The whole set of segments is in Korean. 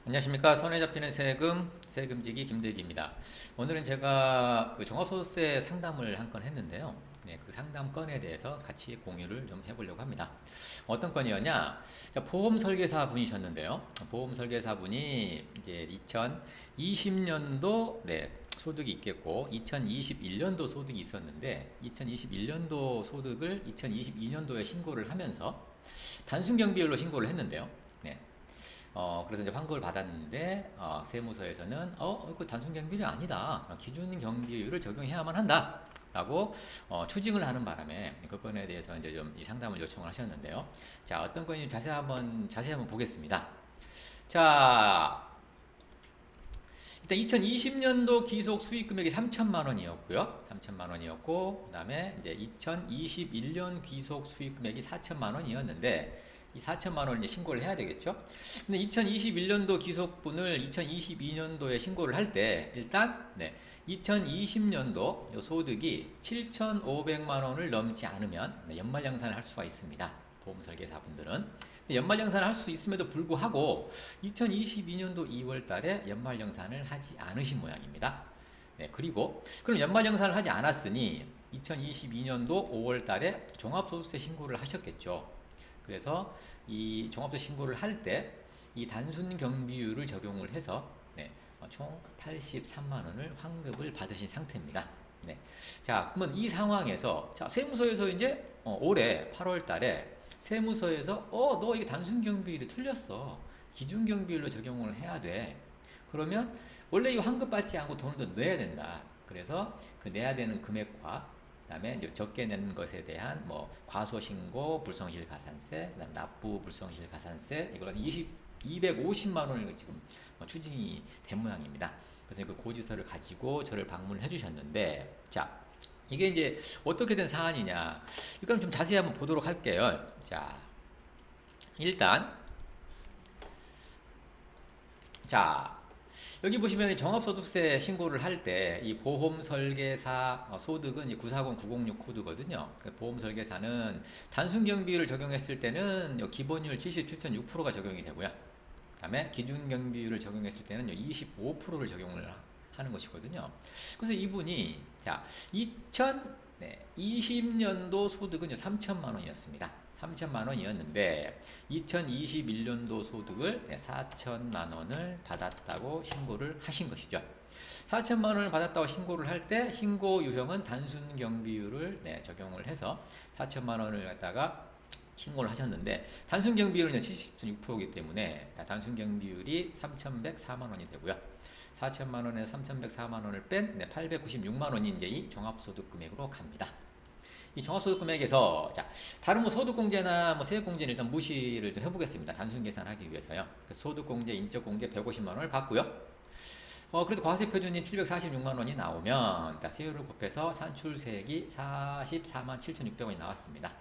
안녕하십니까. 손에 잡히는 세금지기 김대기입니다. 오늘은 제가 그 종합소득세 상담을 한 건 했는데요. 네, 그 상담 건에 대해서 같이 공유를 좀 해보려고 합니다. 어떤 건이었냐? 자, 보험 설계사 분이셨는데요. 보험 설계사 분이 이제 2020년도 소득이 있겠고 2021년도 소득이 있었는데 2021년도 소득을 2022년도에 신고를 하면서 단순 경비율로 신고를 했는데요. 네, 그래서 이제 환급을 받았는데, 세무서에서는, 그 단순 경비율이 아니다. 기준 경비율을 적용해야만 한다. 라고 추징을 하는 바람에 그 건에 대해서 이제 좀 이 상담을 요청을 하셨는데요. 자, 어떤 건지 자세히 한번 보겠습니다. 자, 일단 2020년도 기속 수익 금액이 3천만 원이었고요. 3천만 원이었고, 그 다음에 이제 2021년 기속 수익 금액이 4천만 원이었는데, 이 4천만 원을 이제 신고를 해야 되겠죠. 근데 2021년도 기속분을 2022년도에 신고를 할 때, 일단, 2020년도 소득이 7,500만 원을 넘지 않으면 연말정산을 할 수가 있습니다. 보험설계사분들은. 연말정산을 할 수 있음에도 불구하고 2022년도 2월 달에 연말정산을 하지 않으신 모양입니다. 네, 그리고 그럼 연말정산을 하지 않았으니 2022년도 5월 달에 종합소득세 신고를 하셨겠죠. 그래서 이 종합소득세 신고를 할 때 이 단순 경비율을 적용을 해서 총 83만 원을 환급을 받으신 상태입니다. 네. 자, 그러면 이 상황에서 자, 세무서에서 이제 올해 8월 달에 세무서에서 너 이게 단순 경비율이 틀렸어. 기준 경비율로 적용을 해야 돼. 그러면 원래 이 환급 받지 않고 돈을 더 내야 된다. 그래서 그 내야 되는 금액과 그다음에 이제 적게 낸 것에 대한 뭐 과소신고 불성실 가산세, 그다음 납부 불성실 가산세 이걸 250만 원을 지금 추징이 된 모양입니다. 그래서 그 고지서를 가지고 저를 방문해 주셨는데 자, 이게 이제 어떻게 된 사안이냐. 이건 좀 자세히 한번 보도록 할게요. 자, 일단, 자, 여기 보시면 종합소득세 신고를 할 때 이 보험설계사 소득은 940906 코드거든요. 보험설계사는 단순경비율을 적용했을 때는 기본율 77.6%가 적용이 되고요. 그 다음에 기준경비율을 적용했을 때는 25%를 적용을 하는 것이거든요. 그래서 이분이 자 2020년도 소득은 3천만 원이었습니다. 3천만 원이었는데 2021년도 소득을 4천만 원을 받았다고 신고를 하신 것이죠. 4천만 원을 받았다고 신고를 할 때 신고 유형은 단순 경비율을 적용을 해서 4천만 원을 갖다가 신고를 하셨는데 단순 경비율은 70.6%이기 때문에 단순 경비율이 3,104만 원이 되고요. 4천만 원에서 3,104만 원을 뺀 896만 원이 이제 이 종합소득 금액으로 갑니다. 이 종합소득 금액에서 자 다른 뭐 소득공제나 뭐 세액공제는 일단 무시를 좀 해보겠습니다. 단순 계산하기 위해서요. 소득공제, 인적공제 150만 원을 받고요. 그래도 과세 표준이 746만 원이 나오면 세율을 곱해서 산출세액이 44만 7,600원이 나왔습니다.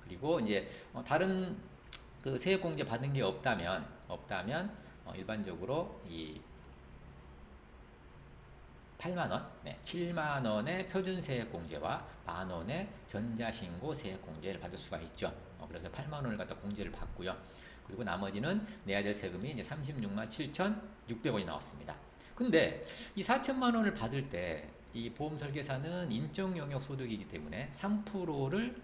그리고 이제 다른 그 세액공제 받은 게 없다면 일반적으로 이 8만원, 7만원의 표준세액공제와 만원의 전자신고 세액공제를 받을 수가 있죠. 그래서 8만원을 갖다 공제를 받고요. 그리고 나머지는 내야 될 세금이 이제 36만 7,600원이 나왔습니다. 근데 이 4천만원을 받을 때 이 보험설계사는 인적영역 소득이기 때문에 3%를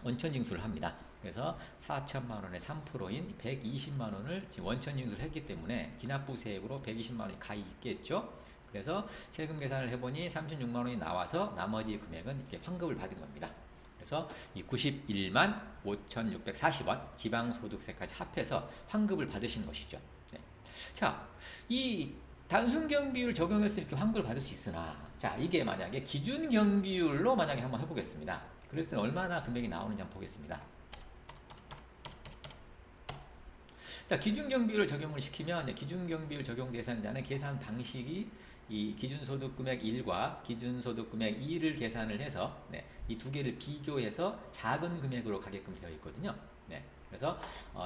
원천징수를 합니다. 그래서 4천만 원의 3%인 120만 원을 지금 원천징수를 했기 때문에 기납부세액으로 120만 원이 가 있겠죠. 그래서 세금 계산을 해보니 36만 원이 나와서 나머지 금액은 이렇게 환급을 받은 겁니다. 그래서 이 91만 5,640원 지방소득세까지 합해서 환급을 받으신 것이죠. 네. 자, 이 단순 경비율 적용해서 이렇게 환급을 받을 수 있으나, 자, 이게 만약에 기준 경비율로 만약에 한번 해보겠습니다. 그랬을 때는 얼마나 금액이 나오는지 한번 보겠습니다. 자, 기준경비율을 적용을 시키면 기준경비율 적용 대상자는 계산 방식이 이 기준소득금액 1과 기준소득금액 2를 계산을 해서 이 두 개를 비교해서 작은 금액으로 가게끔 되어 있거든요. 그래서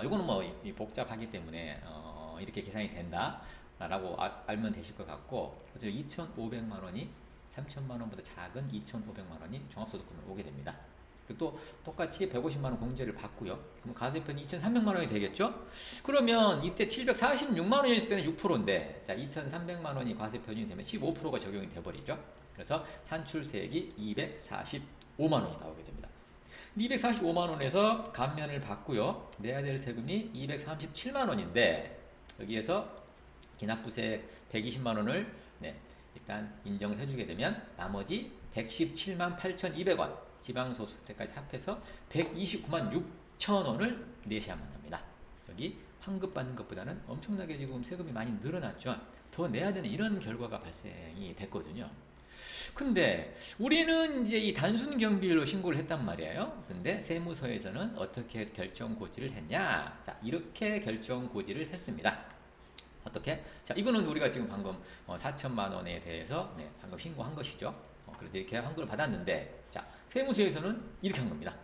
이거는 뭐 복잡하기 때문에 이렇게 계산이 된다 라고 알면 되실 것 같고, 그래서 2,500만 원이 3천만 원보다 작은 2,500만 원이 종합소득금으로 오게 됩니다. 또 똑같이 150만 원 공제를 받고요. 그럼 과세표는 2,300만 원이 되겠죠? 그러면 이때 746만 원이었을 때는 6%인데 자, 2,300만 원이 과세 표준이 되면 15%가 적용이 돼 버리죠. 그래서 산출세액이 245만 원이 나오게 됩니다. 245만 원에서 감면을 받고요. 내야 될 세금이 237만 원인데 여기에서 기납부세 120만 원을 일단 인정을 해주게 되면 나머지 117만 8,200원 지방소득세까지 합해서 129만 6천 원을 내셔야만 합니다. 여기 환급 받는 것보다는 엄청나게 지금 세금이 많이 늘어났죠. 더 내야 되는 이런 결과가 발생이 됐거든요. 근데 우리는 이제 이 단순 경비율로 신고를 했단 말이에요. 근데 세무서에서는 어떻게 결정 고지를 했냐? 자, 이렇게 결정 고지를 했습니다. 어떻게? 자, 이거는 우리가 지금 방금 4천만 원에 대해서 방금 신고한 것이죠. 그래서 이렇게 환급을 받았는데, 자, 세무서에서는 이렇게 한 겁니다.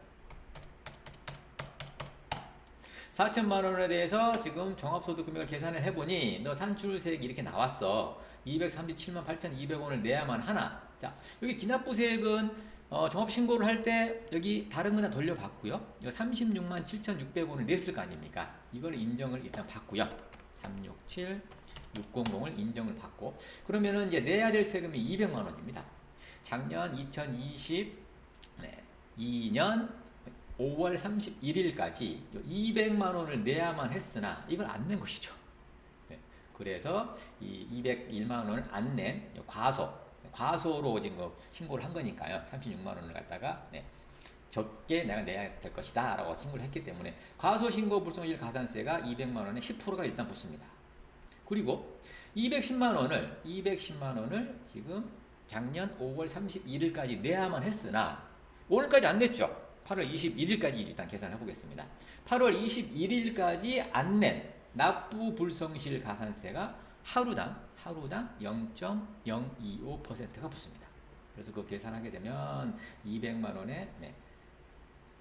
4천만 원에 대해서 지금 종합소득 금액을 계산을 해보니 너 산출세액이 이렇게 나왔어. 237만 8,200원을 내야만 하나. 자, 여기 기납부세액은 종합신고를 할 때 여기 다른 거나 돌려받고요. 이거 36만 7,600원을 냈을 거 아닙니까? 이걸 인정을 일단 받고요. 367, 600을 인정을 받고 그러면은 이제 내야 될 세금이 200만 원입니다. 작년 2022년 5월 31일까지 200만 원을 내야만 했으나 이걸 안 낸 것이죠. 그래서 이 201만 원을 안 낸 과소로 지금 신고를 한 거니까요. 36만 원을 갖다가 적게 내가 내야 될 것이다 라고 신고를 했기 때문에 과소신고 불성실 가산세가 200만 원에 10%가 일단 붙습니다. 그리고 210만 원을 지금 작년 5월 31일까지 내야만 했으나 오늘까지 안 냈죠. 8월 21일까지 일단 계산해 보겠습니다. 8월 21일까지 안 낸 납부 불성실 가산세가 하루당 0.025%가 붙습니다. 그래서 그거 계산하게 되면 200만 원에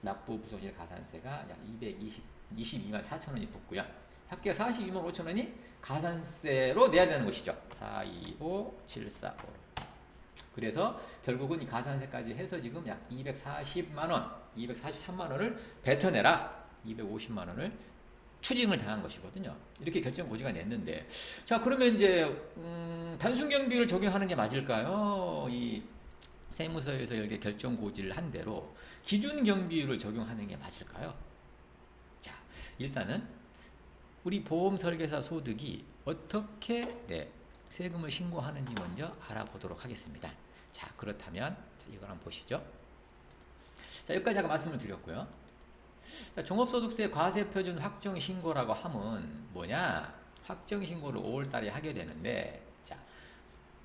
납부 불성실 가산세가 약 222만 4천 원이 붙고요. 합계가 42만 5천 원이 가산세로 내야 되는 것이죠. 425745. 그래서 결국은 이 가산세까지 해서 지금 약 240만 원, 243만 원을 뱉어내라. 250만 원을 추징을 당한 것이거든요. 이렇게 결정 고지가 냈는데, 자 그러면 이제 단순 경비를 적용하는 게 맞을까요? 이 세무서에서 이렇게 결정 고지를 한 대로 기준 경비율을 적용하는 게 맞을까요? 자, 일단은 우리 보험 설계사 소득이 어떻게 세금을 신고하는지 먼저 알아보도록 하겠습니다. 자, 그렇다면 이걸 한번 보시죠. 자, 여기까지 아까 말씀을 드렸고요. 자, 종합소득세 과세표준 확정신고라고 하면 뭐냐? 확정신고를 5월달에 하게 되는데, 자,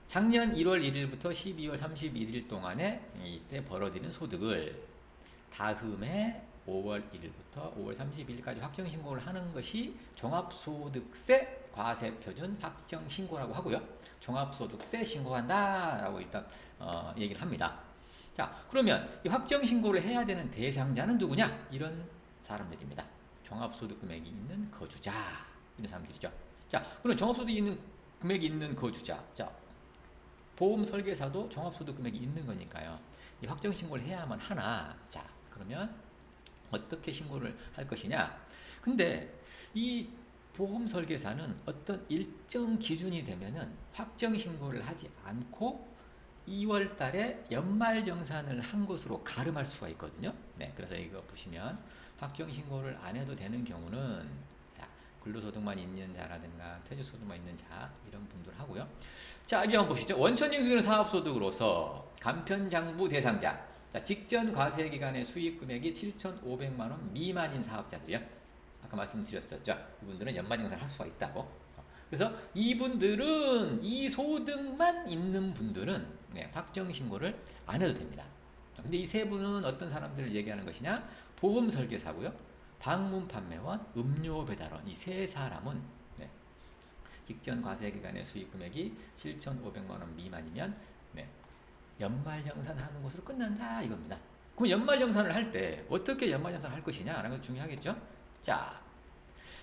작년 1월 1일부터 12월 31일 동안에 이때 벌어들인 소득을 다음해 5월 1일부터 5월 31일까지 확정신고를 하는 것이 종합소득세 과세표준 확정신고라고 하고요. 종합소득세 신고한다라고 일단 얘기를 합니다. 자, 그러면 이 확정신고를 해야 되는 대상자는 누구냐? 이런 사람들입니다. 종합소득 금액이 있는 거주자 이런 사람들이죠. 자, 그럼 종합소득이 있는 금액이 있는 거주자. 자, 보험 설계사도 종합소득 금액이 있는 거니까요. 이 확정신고를 해야만 하나. 자, 그러면 어떻게 신고를 할 것이냐? 근데 이 보험 설계사는 어떤 일정 기준이 되면은 확정신고를 하지 않고 2월 달에 연말정산을 한 것으로 가름할 수가 있거든요. 그래서 이거 보시면 확정신고를 안 해도 되는 경우는 근로소득만 있는 자라든가 퇴직소득만 있는 자 이런 분들 하고요. 자, 여기 한번 보시죠. 원천징수는 사업소득으로서 간편장부 대상자, 자, 직전 과세기간의 수익금액이 7,500만 원 미만인 사업자들이요. 아까 말씀드렸었죠. 이분들은 연말정산을 할 수가 있다고. 그래서 이분들은 이 소득만 있는 분들은 확정신고를 안 해도 됩니다. 근데 이 세 분은 어떤 사람들을 얘기하는 것이냐? 보험 설계사고요. 방문 판매원, 음료 배달원 이 세 사람은 직전 과세기간의 수익금액이 7,500만 원 미만이면 연말정산하는 것으로 끝난다 이겁니다. 그럼 연말정산을 할 때 어떻게 연말정산을 할 것이냐라는 것 중요하겠죠. 자,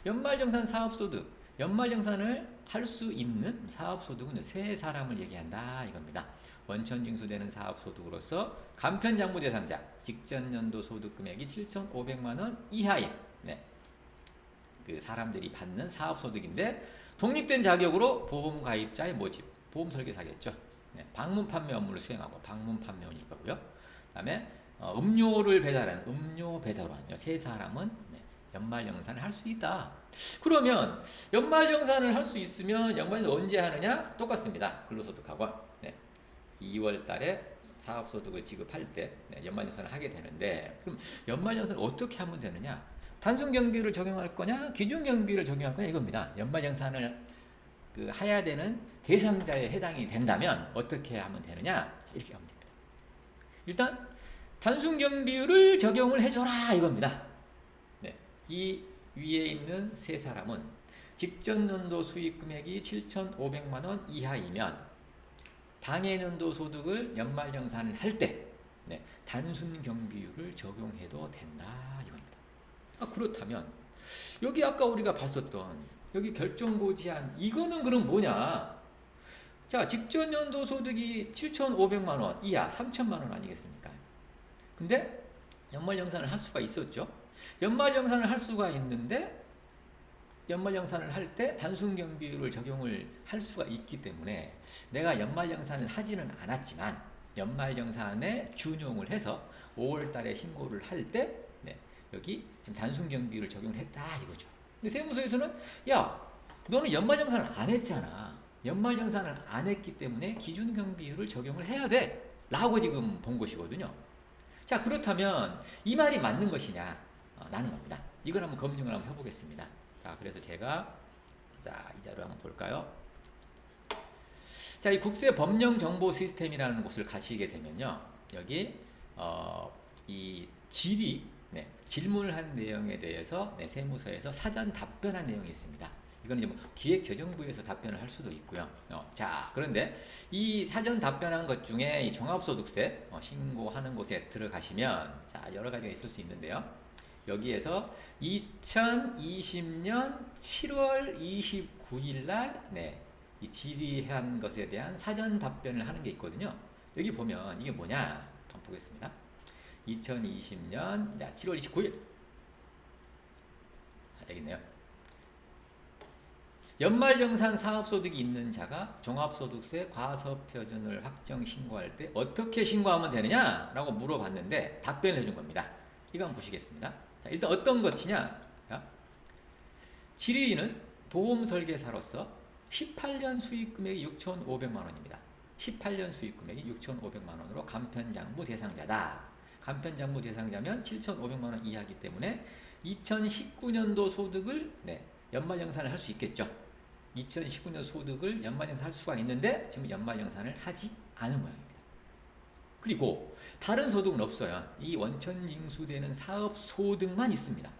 연말정산 사업소득 연말정산을 할 수 있는 사업소득은 세 사람을 얘기한다 이겁니다. 원천징수되는 사업소득으로서 간편장부 대상자 직전연도 소득금액이 7,500만 원 이하인 네. 그 사람들이 받는 사업소득인데 독립된 자격으로 보험가입자의 모집, 보험설계사겠죠. 네. 방문 판매 업무를 수행하고 방문 판매원일 거고요. 그 다음에 음료를 배달하는 음료 배달원 세 사람은 네. 연말정산을 할 수 있다. 그러면 연말정산을 할 수 있으면 연말정산 언제 하느냐? 똑같습니다. 근로소득하고 네. 2월 달에 사업소득을 지급할 때 네. 연말정산을 하게 되는데 그럼 연말정산을 어떻게 하면 되느냐? 단순경비를 적용할 거냐? 기준경비를 적용할 거냐? 이겁니다. 연말정산을 해야 되는 대상자에 해당이 된다면 어떻게 하면 되느냐? 이렇게 하면 됩니다. 일단 단순경비율을 적용을 해줘라 이겁니다. 네. 이 위에 있는 세 사람은 직전연도 수익금액이 7,500만 원 이하이면 당해년도 소득을 연말정산을 할 때 네, 단순경비율을 적용해도 된다 이겁니다. 그렇다면 여기 아까 우리가 봤었던 여기 결정고지한 이거는 그럼 뭐냐? 자, 직전연도 소득이 7,500만 원 이하 3,000만 원 아니겠습니까? 근데 연말정산을 할 수가 있었죠. 연말정산을 할 수가 있는데 연말정산을 할 때 단순경비율을 적용을 할 수가 있기 때문에 내가 연말정산을 하지는 않았지만 연말정산에 준용을 해서 5월 달에 신고를 할 때 네, 여기 지금 단순경비율을 적용을 했다 이거죠. 근데 세무서에서는 야 너는 연말정산을 안 했잖아. 연말정산을 안 했기 때문에 기준경비율을 적용을 해야 돼 라고 지금 본 것이거든요. 자 그렇다면 이 말이 맞는 것이냐 라는 겁니다. 이걸 한번 검증을 한번 해보겠습니다. 자 그래서 제가 자 이 자료 한번 볼까요? 자 이 국세법령정보 시스템이라는 곳을 가시게 되면요 여기 이 질의 네, 질문을 한 내용에 대해서 네, 세무서에서 사전 답변한 내용이 있습니다. 이건 이제 뭐 기획재정부에서 답변을 할 수도 있고요. 자, 그런데 이 사전 답변한 것 중에 이 종합소득세 신고하는 곳에 들어가시면 자, 여러 가지가 있을 수 있는데요. 여기에서 2020년 7월 29일 날 네, 이 질의한 것에 대한 사전 답변을 하는 게 있거든요. 여기 보면 이게 뭐냐? 한번 보겠습니다. 2020년 7월 29일 여기 있네요. 연말정산 사업소득이 있는 자가 종합소득세 과소표준을 확정 신고할 때 어떻게 신고하면 되느냐? 라고 물어봤는데 답변을 해준 겁니다. 이거 한번 보시겠습니다. 자, 일단 어떤 것이냐? 자, 질의인은 보험설계사로서 18년 수익금액이 6,500만 원입니다. 18년 수익금액이 6,500만 원으로 간편장부 대상자다. 간편장부 대상자면 7,500만 원 이하이기 때문에 2019년도 소득을 네, 연말정산을 할 수 있겠죠. 2019년 소득을 연말정산할 수가 있는데 지금 연말정산을 하지 않은 모양입니다. 그리고 다른 소득은 없어요. 이 원천징수되는 사업소득만 있습니다.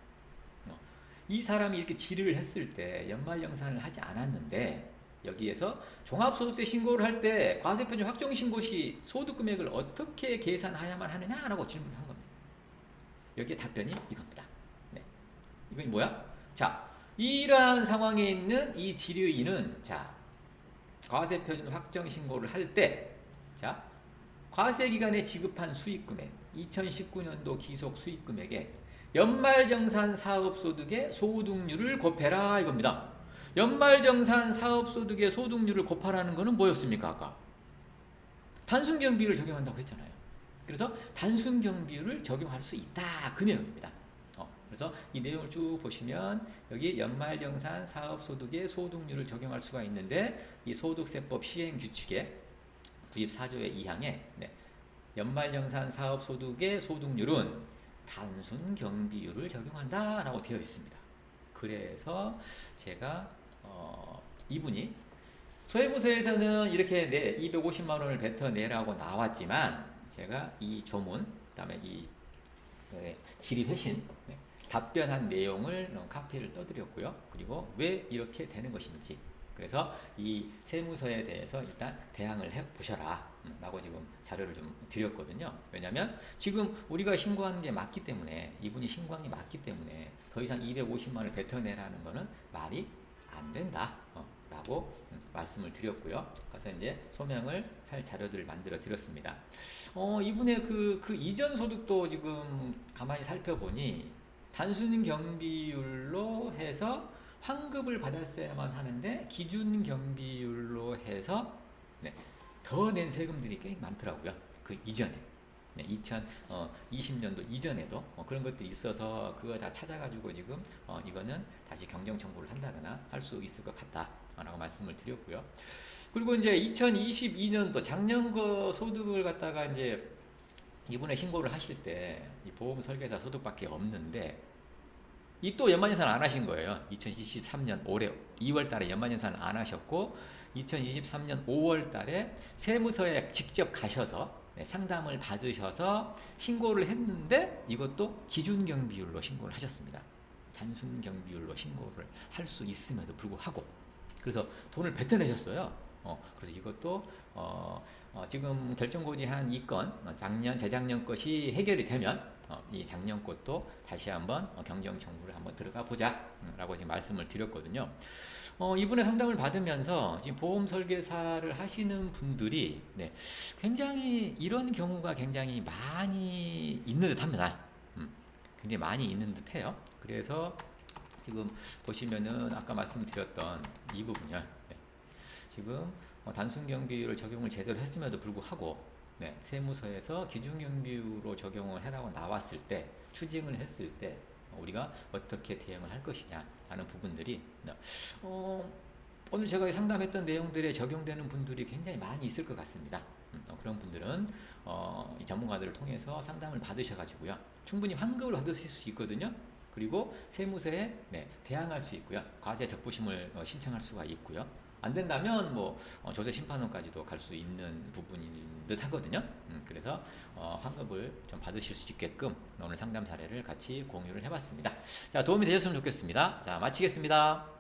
이 사람이 이렇게 질의를 했을 때 연말정산을 하지 않았는데 여기에서 종합소득세 신고를 할 때 과세표준 확정신고 시 소득금액을 어떻게 계산하야만 하느냐라고 질문을 한 겁니다. 여기에 답변이 이겁니다. 네. 이건 뭐야? 자, 이러한 상황에 있는 이 질의인은 자, 과세표준 확정신고를 할 때 자, 과세기간에 지급한 수익금액 2019년도 기속 수익금액에 연말정산 사업소득의 소득률을 곱해라 이겁니다. 연말정산 사업소득의 소득률을 곱하라는 것은 뭐였습니까? 아까 단순경비율을 적용한다고 했잖아요. 그래서 단순경비율을 적용할 수 있다 그 내용입니다. 그래서 이 내용을 쭉 보시면 여기 연말정산 사업소득의 소득률을 적용할 수가 있는데 이 소득세법 시행규칙에 94조의 2항에 네, 연말정산 사업소득의 소득률은 단순경비율을 적용한다 라고 되어 있습니다. 그래서 제가 이분이 소해무서에서는 이렇게 250만 원을 뱉어내라고 나왔지만 제가 이 조문 그 다음에 이 질의회신 네, 답변한 내용을 카피를 떠드렸고요. 그리고 왜 이렇게 되는 것인지 그래서 이 세무서에 대해서 일단 대항을 해보셔라 라고 지금 자료를 좀 드렸거든요. 왜냐하면 지금 우리가 신고하는 게 맞기 때문에 이분이 신고한 게 맞기 때문에 더 이상 250만 원을 뱉어내라는 거는 말이 안 된다 라고 하고 말씀을 드렸고요. 그래서 이제 소명을 할 자료들을 만들어 드렸습니다. 이분의 그 이전 소득도 지금 가만히 살펴보니 단순 경비율로 해서 환급을 받았어야만 하는데 기준 경비율로 해서 네, 더 낸 세금들이 꽤 많더라고요. 그 이전에. 네, 2020년도 이전에도 그런 것들이 있어서 그거 다 찾아가지고 지금 이거는 다시 경정 청구를 한다거나 할 수 있을 것 같다라고 말씀을 드렸고요. 그리고 이제 2022년도 작년 거 소득을 갖다가 이제 이분의 신고를 하실 때 이 보험 설계사 소득밖에 없는데 이 또 연말정산 안 하신 거예요. 2023년 올해 2월 달에 연말정산을 안 하셨고 2023년 5월 달에 세무서에 직접 가셔서 상담을 받으셔서 신고를 했는데 이것도 기준경비율로 신고를 하셨습니다. 단순 경비율로 신고를 할 수 있음에도 불구하고 그래서 돈을 뱉어내셨어요. 그래서 이것도 지금 결정고지한 이 건 작년 재작년 것이 해결이 되면 이 작년 것도 다시 한번 경정 청구를 한번 들어가 보자 라고 지금 말씀을 드렸거든요. 이분의 상담을 받으면서 지금 보험 설계사를 하시는 분들이 굉장히 이런 경우가 굉장히 많이 있는 듯 합니다. 굉장히 많이 있는 듯 해요. 그래서 지금 보시면은 아까 말씀드렸던 이 부분이요. 지금 단순 경비율을 적용을 제대로 했음에도 불구하고 세무서에서 기준 경비율로 적용을 해라고 나왔을 때 추징을 했을 때 우리가 어떻게 대응을 할 것이냐라는 부분들이 오늘 제가 상담했던 내용들에 적용되는 분들이 굉장히 많이 있을 것 같습니다. 그런 분들은 이 전문가들을 통해서 상담을 받으셔가지고요 충분히 환급을 받으실 수 있거든요. 그리고 세무서에 대항할 수 있고요. 과세 적부심을 신청할 수가 있고요. 안 된다면 뭐 조세 심판원까지도 갈 수 있는 부분인 듯 하거든요. 그래서 환급을 좀 받으실 수 있게끔 오늘 상담 사례를 같이 공유를 해봤습니다. 자, 도움이 되셨으면 좋겠습니다. 자, 마치겠습니다.